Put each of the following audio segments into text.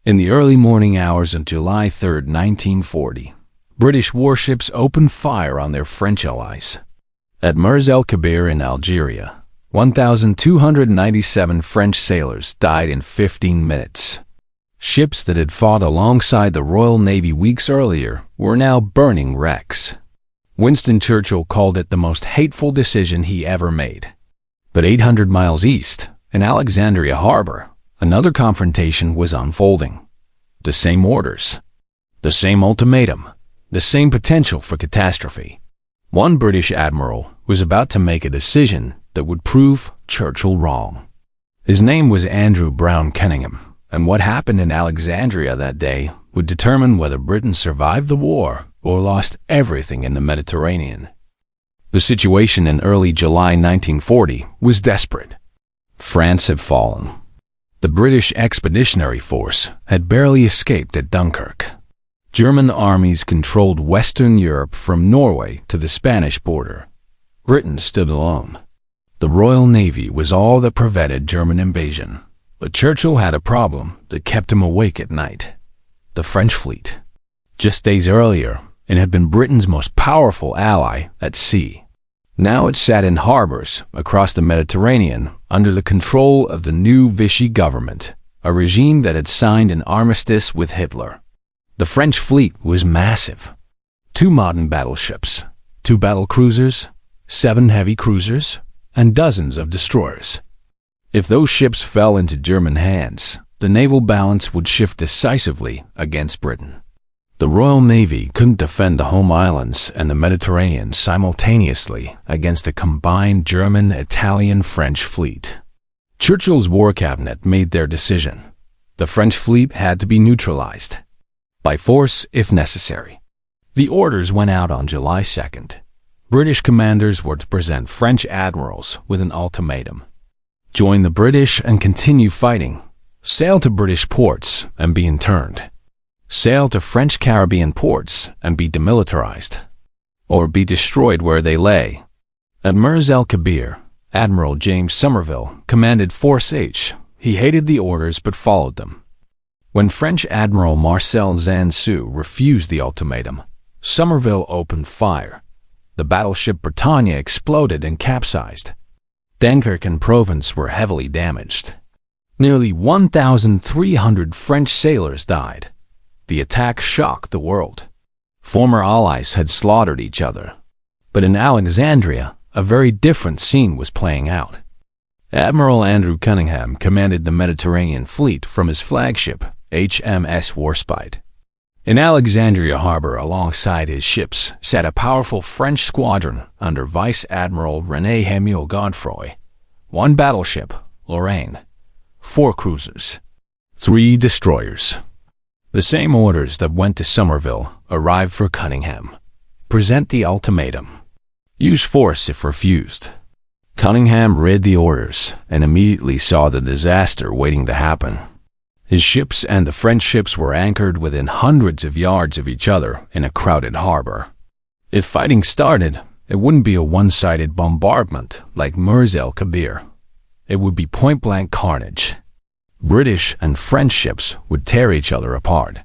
In the early morning hours of July 3, 1940, British warships opened fire on their French allies. At Mers el-Kabir in Algeria, 1,297 French sailors died in 15 minutes. Ships that had fought alongside the Royal Navy weeks earlier were now burning wrecks. Winston Churchill called it the most hateful decision he ever made. But 800 miles east, in Alexandria harbor, another confrontation was unfolding. The same orders, the same ultimatum, the same potential for catastrophe. One British admiral was about to make a decision that would prove Churchill wrong. His name was Andrew Brown Cunningham, and what happened in Alexandria that day would determine whether Britain survived the war or lost everything in the Mediterranean. The situation in early July 1940 was desperate. France had fallen. The British Expeditionary Force had barely escaped at Dunkirk. German armies controlled Western Europe from Norway to the Spanish border. Britain stood alone. The Royal Navy was all that prevented German invasion. But Churchill had a problem that kept him awake at night. The French fleet. Just days earlier, it had been Britain's most powerful ally at sea. Now it sat in harbors across the Mediterranean under the control of the new Vichy government, a regime that had signed an armistice with Hitler. The French fleet was massive. 2 modern battleships, 2 battle cruisers, 7 heavy cruisers, and dozens of destroyers. If those ships fell into German hands, the naval balance would shift decisively against Britain. The Royal Navy couldn't defend the home islands and the Mediterranean simultaneously against a combined German, Italian, French fleet. Churchill's war cabinet made their decision. The French fleet had to be neutralized, by force if necessary. The orders went out on July 2nd. British commanders were to present French admirals with an ultimatum. Join the British and continue fighting. Sail to British ports and be interned. Sail to French Caribbean ports and be demilitarized. Or be destroyed where they lay. At Mers el-Kabir, Admiral James Somerville commanded Force H. He hated the orders but followed them. When French Admiral Marcel Zanzu refused the ultimatum, Somerville opened fire. The battleship Britannia exploded and capsized. Dunkirk and Provence were heavily damaged. Nearly 1,300 French sailors died. The attack shocked the world. Former allies had slaughtered each other. But in Alexandria, a very different scene was playing out. Admiral Andrew Cunningham commanded the Mediterranean fleet from his flagship, HMS Warspite. In Alexandria harbor alongside his ships sat a powerful French squadron under Vice Admiral René Hémule Godefroy. 1 battleship, Lorraine. 4 cruisers. 3 destroyers. The same orders that went to Somerville arrived for Cunningham. Present the ultimatum. Use force if refused. Cunningham read the orders and immediately saw the disaster waiting to happen. His ships and the French ships were anchored within hundreds of yards of each other in a crowded harbor. If fighting started, it wouldn't be a one-sided bombardment like Mers el-Kabir. It would be point-blank carnage. British and French ships would tear each other apart.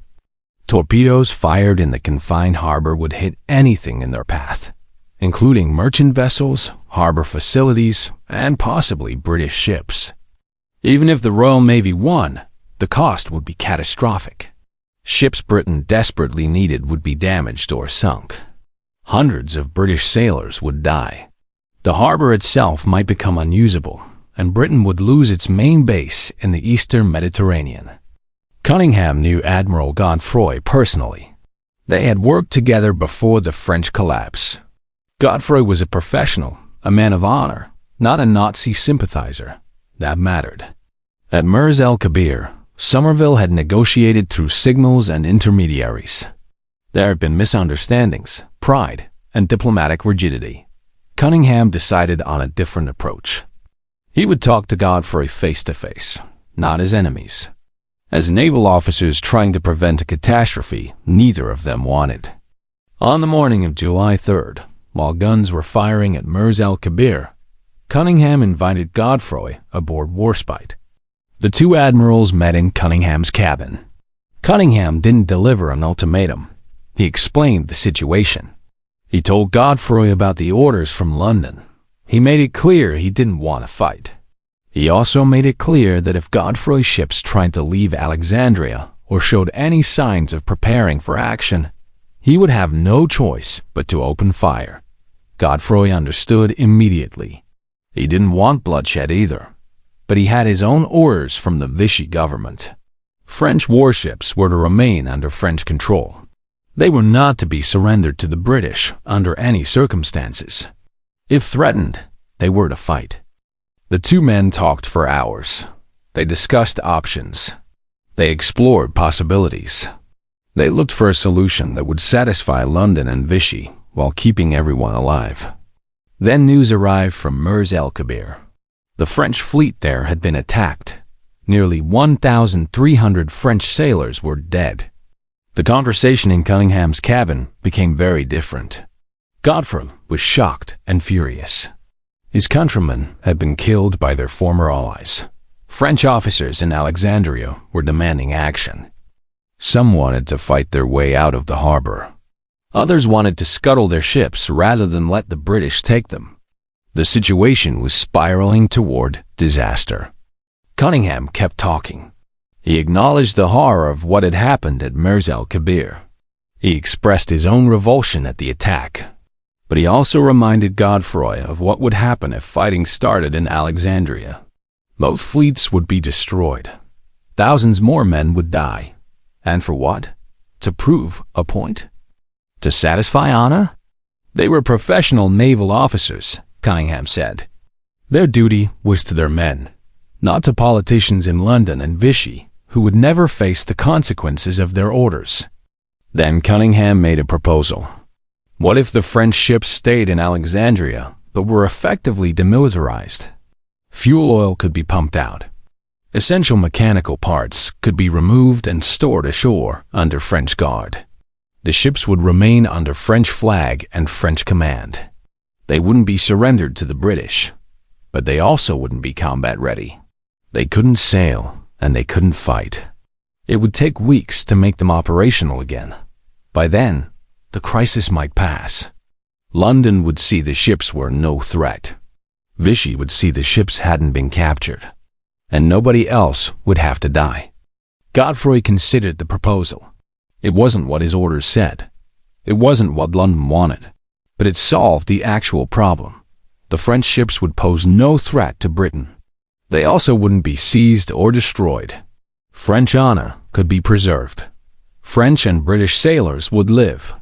Torpedoes fired in the confined harbor would hit anything in their path, including merchant vessels, harbor facilities, and possibly British ships. Even if the Royal Navy won, the cost would be catastrophic. Ships Britain desperately needed would be damaged or sunk. Hundreds of British sailors would die. The harbor itself might become unusable, and Britain would lose its main base in the eastern Mediterranean. Cunningham knew Admiral Godefroy personally. They had worked together before the French collapse. Godefroy was a professional, a man of honor, not a Nazi sympathizer. That mattered. At Mers el-Kabir, Somerville had negotiated through signals and intermediaries. There had been misunderstandings, pride, and diplomatic rigidity. Cunningham decided on a different approach. He would talk to Godefroy face to face, not as enemies. As naval officers trying to prevent a catastrophe neither of them wanted. On the morning of July 3rd, while guns were firing at Mers el-Kabir, Cunningham invited Godefroy aboard Warspite. The 2 admirals met in Cunningham's cabin. Cunningham didn't deliver an ultimatum. He explained the situation. He told Godfrey about the orders from London. He made it clear he didn't want to fight. He also made it clear that if Godfrey's ships tried to leave Alexandria or showed any signs of preparing for action, he would have no choice but to open fire. Godfrey understood immediately. He didn't want bloodshed either, but he had his own orders from the Vichy government. French warships were to remain under French control. They were not to be surrendered to the British under any circumstances. If threatened, they were to fight. The two men talked for hours. They discussed options. They explored possibilities. They looked for a solution that would satisfy London and Vichy while keeping everyone alive. Then news arrived from Mers el-Kabir. The French fleet there had been attacked. Nearly 1,300 French sailors were dead. The conversation in Cunningham's cabin became very different. Godfrey was shocked and furious. His countrymen had been killed by their former allies. French officers in Alexandria were demanding action. Some wanted to fight their way out of the harbor. Others wanted to scuttle their ships rather than let the British take them. The situation was spiraling toward disaster. Cunningham kept talking. He acknowledged the horror of what had happened at Mers el-Kabir. He expressed his own revulsion at the attack. But he also reminded Godfrey of what would happen if fighting started in Alexandria. Both fleets would be destroyed. Thousands more men would die. And for what? To prove a point? To satisfy Anna? They were professional naval officers, Cunningham said. Their duty was to their men, not to politicians in London and Vichy who would never face the consequences of their orders. Then Cunningham made a proposal. What if the French ships stayed in Alexandria but were effectively demilitarized? Fuel oil could be pumped out. Essential mechanical parts could be removed and stored ashore under French guard. The ships would remain under French flag and French command. They wouldn't be surrendered to the British, but they also wouldn't be combat ready. They couldn't sail and they couldn't fight. It would take weeks to make them operational again. By then, the crisis might pass. London would see the ships were no threat. Vichy would see the ships hadn't been captured. And nobody else would have to die. Godfrey considered the proposal. It wasn't what his orders said. It wasn't what London wanted. But it solved the actual problem. The French ships would pose no threat to Britain. They also wouldn't be seized or destroyed. French honor could be preserved. French and British sailors would live.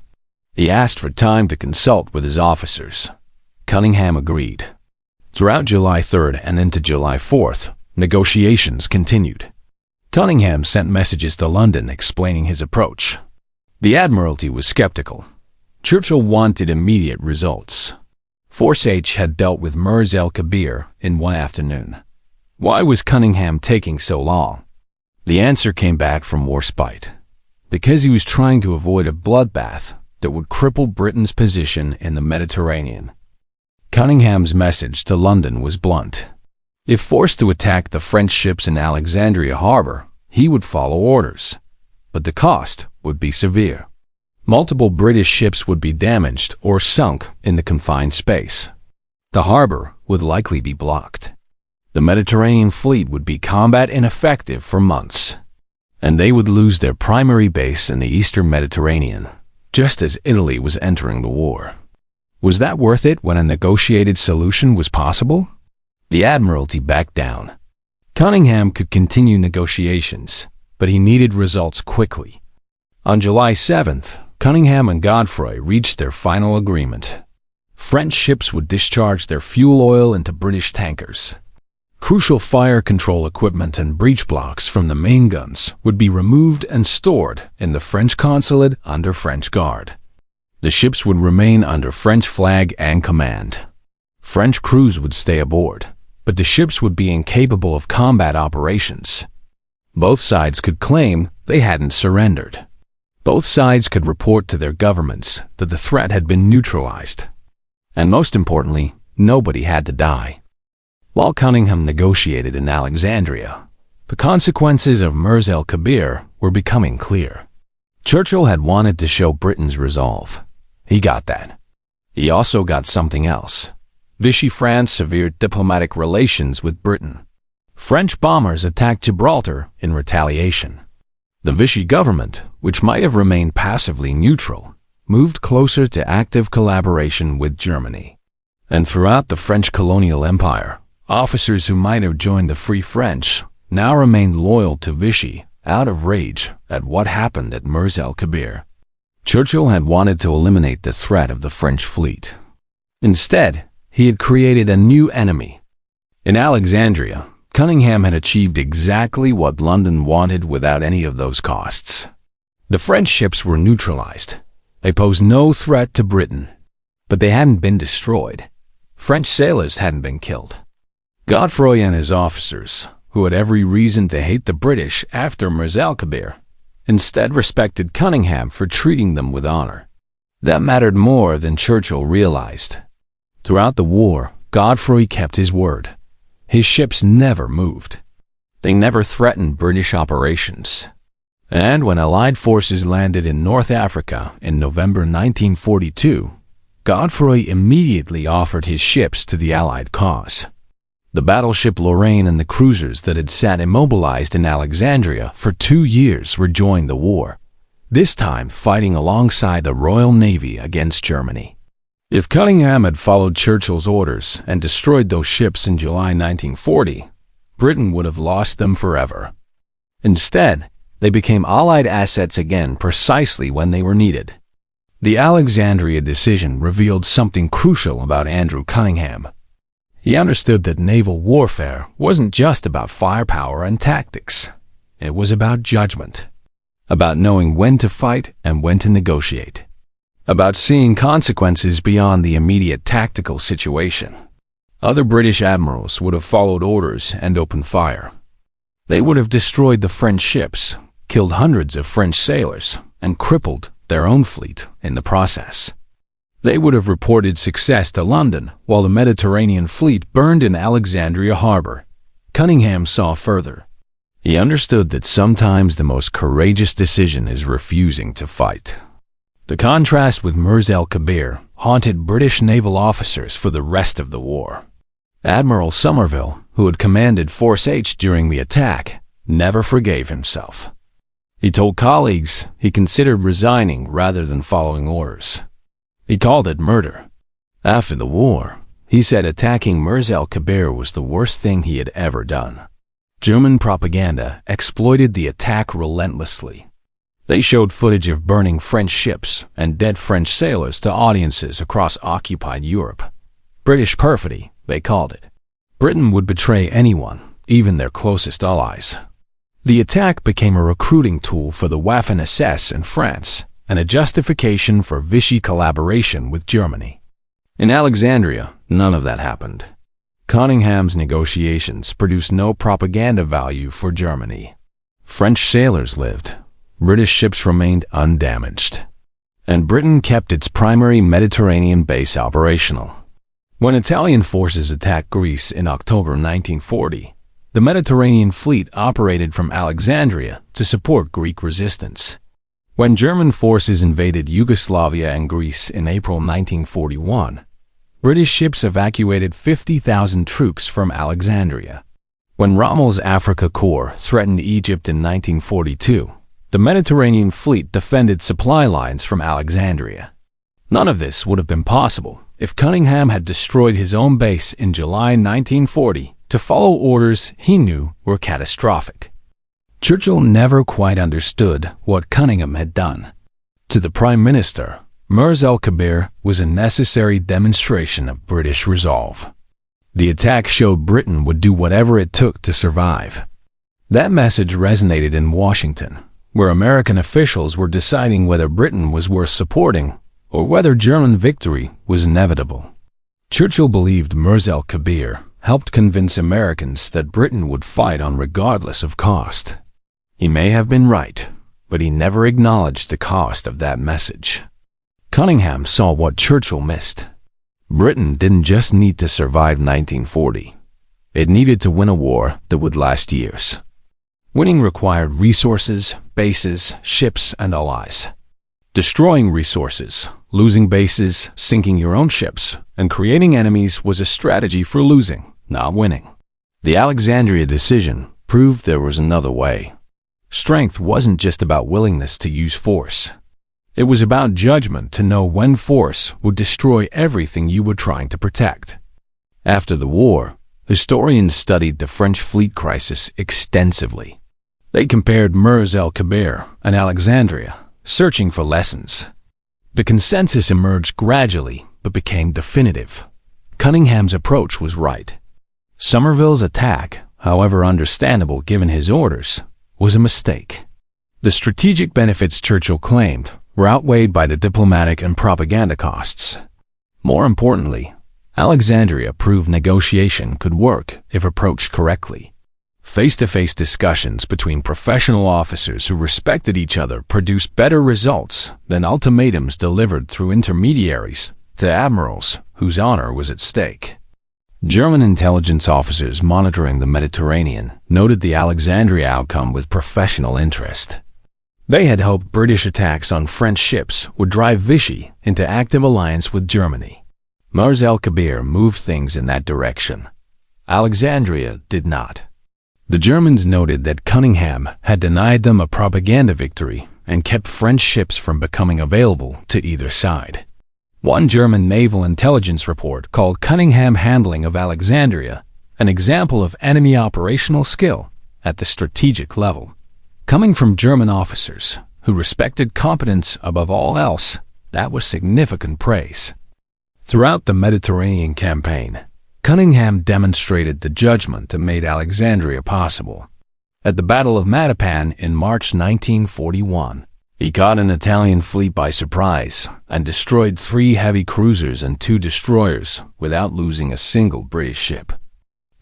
He asked for time to consult with his officers. Cunningham agreed. Throughout July 3rd and into July 4th, negotiations continued. Cunningham sent messages to London explaining his approach. The Admiralty was skeptical. Churchill wanted immediate results. Force H had dealt with Mers el-Kabir in one afternoon. Why was Cunningham taking so long? The answer came back from Warspite. Because he was trying to avoid a bloodbath that would cripple Britain's position in the Mediterranean. Cunningham's message to London was blunt. If forced to attack the French ships in Alexandria harbor, he would follow orders, but the cost would be severe. Multiple British ships would be damaged or sunk in the confined space. The harbor would likely be blocked. The Mediterranean fleet would be combat ineffective for months, and they would lose their primary base in the eastern Mediterranean, just as Italy was entering the war. Was that worth it when a negotiated solution was possible? The Admiralty backed down. Cunningham could continue negotiations, but he needed results quickly. On July 7th, Cunningham and Godfrey reached their final agreement. French ships would discharge their fuel oil into British tankers. Crucial fire control equipment and breech blocks from the main guns would be removed and stored in the French consulate under French guard. The ships would remain under French flag and command. French crews would stay aboard, but the ships would be incapable of combat operations. Both sides could claim they hadn't surrendered. Both sides could report to their governments that the threat had been neutralized. And most importantly, nobody had to die. While Cunningham negotiated in Alexandria, the consequences of Mers el-Kabir were becoming clear. Churchill had wanted to show Britain's resolve. He got that. He also got something else. Vichy France severed diplomatic relations with Britain. French bombers attacked Gibraltar in retaliation. The Vichy government, which might have remained passively neutral, moved closer to active collaboration with Germany. And throughout the French colonial empire, officers who might have joined the Free French now remained loyal to Vichy out of rage at what happened at Mers el-Kabir. Churchill had wanted to eliminate the threat of the French fleet. Instead, he had created a new enemy. In Alexandria, Cunningham had achieved exactly what London wanted without any of those costs. The French ships were neutralized. They posed no threat to Britain, but they hadn't been destroyed. French sailors hadn't been killed. Godefroy and his officers, who had every reason to hate the British after Mers el-Kabir, instead respected Cunningham for treating them with honor. That mattered more than Churchill realized. Throughout the war, Godefroy kept his word. His ships never moved. They never threatened British operations. And when Allied forces landed in North Africa in November 1942, Godefroy immediately offered his ships to the Allied cause. The battleship Lorraine and the cruisers that had sat immobilized in Alexandria for 2 years rejoined the war, this time fighting alongside the Royal Navy against Germany. If Cunningham had followed Churchill's orders and destroyed those ships in July 1940, Britain would have lost them forever. Instead, they became Allied assets again precisely when they were needed. The Alexandria decision revealed something crucial about Andrew Cunningham. He understood that naval warfare wasn't just about firepower and tactics. It was about judgment, about knowing when to fight and when to negotiate, about seeing consequences beyond the immediate tactical situation. Other British admirals would have followed orders and opened fire. They would have destroyed the French ships, killed hundreds of French sailors, and crippled their own fleet in the process. They would have reported success to London while the Mediterranean fleet burned in Alexandria harbor. Cunningham saw further. He understood that sometimes the most courageous decision is refusing to fight. The contrast with Mers el-Kabir haunted British naval officers for the rest of the war. Admiral Somerville, who had commanded Force H during the attack, never forgave himself. He told colleagues he considered resigning rather than following orders. He called it murder. After the war, he said attacking Mers el-Kabir was the worst thing he had ever done. German propaganda exploited the attack relentlessly. They showed footage of burning French ships and dead French sailors to audiences across occupied Europe. British perfidy, they called it. Britain would betray anyone, even their closest allies. The attack became a recruiting tool for the Waffen-SS in France, and a justification for Vichy collaboration with Germany. In Alexandria, none of that happened. Cunningham's negotiations produced no propaganda value for Germany. French sailors lived. British ships remained undamaged. And Britain kept its primary Mediterranean base operational. When Italian forces attacked Greece in October 1940, the Mediterranean fleet operated from Alexandria to support Greek resistance. When German forces invaded Yugoslavia and Greece in April 1941, British ships evacuated 50,000 troops from Alexandria. When Rommel's Africa Corps threatened Egypt in 1942, the Mediterranean fleet defended supply lines from Alexandria. None of this would have been possible if Cunningham had destroyed his own base in July 1940 to follow orders he knew were catastrophic. Churchill never quite understood what Cunningham had done. To the Prime Minister, Mers el-Kabir was a necessary demonstration of British resolve. The attack showed Britain would do whatever it took to survive. That message resonated in Washington, where American officials were deciding whether Britain was worth supporting or whether German victory was inevitable. Churchill believed Mers el-Kabir helped convince Americans that Britain would fight on regardless of cost. He may have been right, but he never acknowledged the cost of that message. Cunningham saw what Churchill missed. Britain didn't just need to survive 1940. It needed to win a war that would last years. Winning required resources, bases, ships, and allies. Destroying resources, losing bases, sinking your own ships, and creating enemies was a strategy for losing, not winning. The Alexandria decision proved there was another way. Strength wasn't just about willingness to use force. It was about judgment to know when force would destroy everything you were trying to protect. After the war, historians studied the French fleet crisis extensively. They compared Mers el-Kabir and Alexandria, searching for lessons. The consensus emerged gradually, but became definitive. Cunningham's approach was right. Somerville's attack, however understandable given his orders, was a mistake. The strategic benefits Churchill claimed were outweighed by the diplomatic and propaganda costs. More importantly, Alexandria proved negotiation could work if approached correctly. Face-to-face discussions between professional officers who respected each other produced better results than ultimatums delivered through intermediaries to admirals whose honor was at stake. German intelligence officers monitoring the Mediterranean noted the Alexandria outcome with professional interest. They had hoped British attacks on French ships would drive Vichy into active alliance with Germany. Mers el-Kabir moved things in that direction. Alexandria did not. The Germans noted that Cunningham had denied them a propaganda victory and kept French ships from becoming available to either side. One German naval intelligence report called Cunningham's handling of Alexandria an example of enemy operational skill at the strategic level. Coming from German officers who respected competence above all else, that was significant praise. Throughout the Mediterranean campaign, Cunningham demonstrated the judgment that made Alexandria possible. At the Battle of Matapan in March 1941, he caught an Italian fleet by surprise and destroyed 3 heavy cruisers and 2 destroyers without losing a single British ship.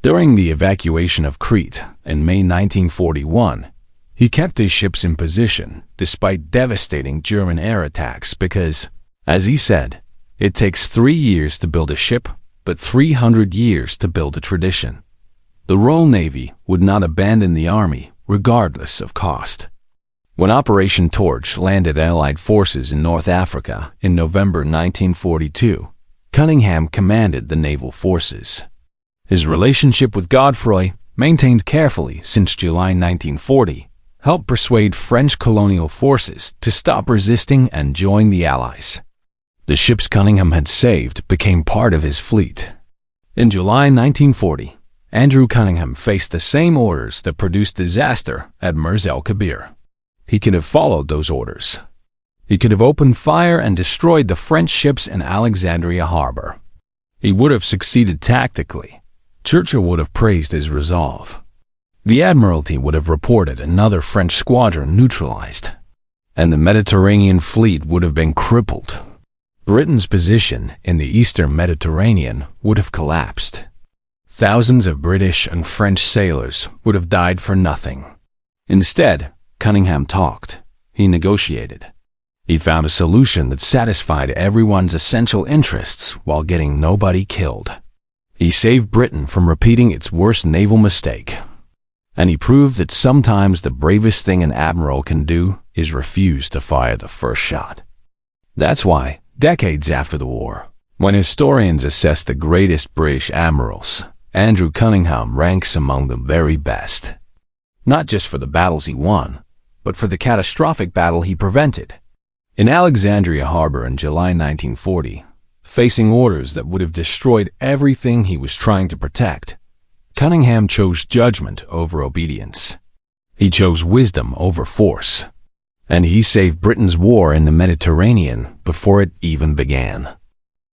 During the evacuation of Crete in May 1941, he kept his ships in position despite devastating German air attacks because, as he said, it takes 3 years to build a ship, but 300 years to build a tradition. The Royal Navy would not abandon the Army regardless of cost. When Operation Torch landed Allied forces in North Africa in November 1942, Cunningham commanded the naval forces. His relationship with Godefroy, maintained carefully since July 1940, helped persuade French colonial forces to stop resisting and join the Allies. The ships Cunningham had saved became part of his fleet. In July 1940, Andrew Cunningham faced the same orders that produced disaster at Mers el-Kabir. He could have followed those orders. He could have opened fire and destroyed the French ships in Alexandria harbor. He would have succeeded tactically. Churchill would have praised his resolve. The Admiralty would have reported another French squadron neutralized, and the Mediterranean fleet would have been crippled. Britain's position in the eastern Mediterranean would have collapsed. Thousands of British and French sailors would have died for nothing. Instead, Cunningham talked. He negotiated. He found a solution that satisfied everyone's essential interests while getting nobody killed. He saved Britain from repeating its worst naval mistake. And he proved that sometimes the bravest thing an admiral can do is refuse to fire the first shot. That's why, decades after the war, when historians assess the greatest British admirals, Andrew Cunningham ranks among the very best. Not just for the battles he won, but for the catastrophic battle he prevented. In Alexandria harbor in July 1940, facing orders that would have destroyed everything he was trying to protect, Cunningham chose judgment over obedience. He chose wisdom over force. And he saved Britain's war in the Mediterranean before it even began.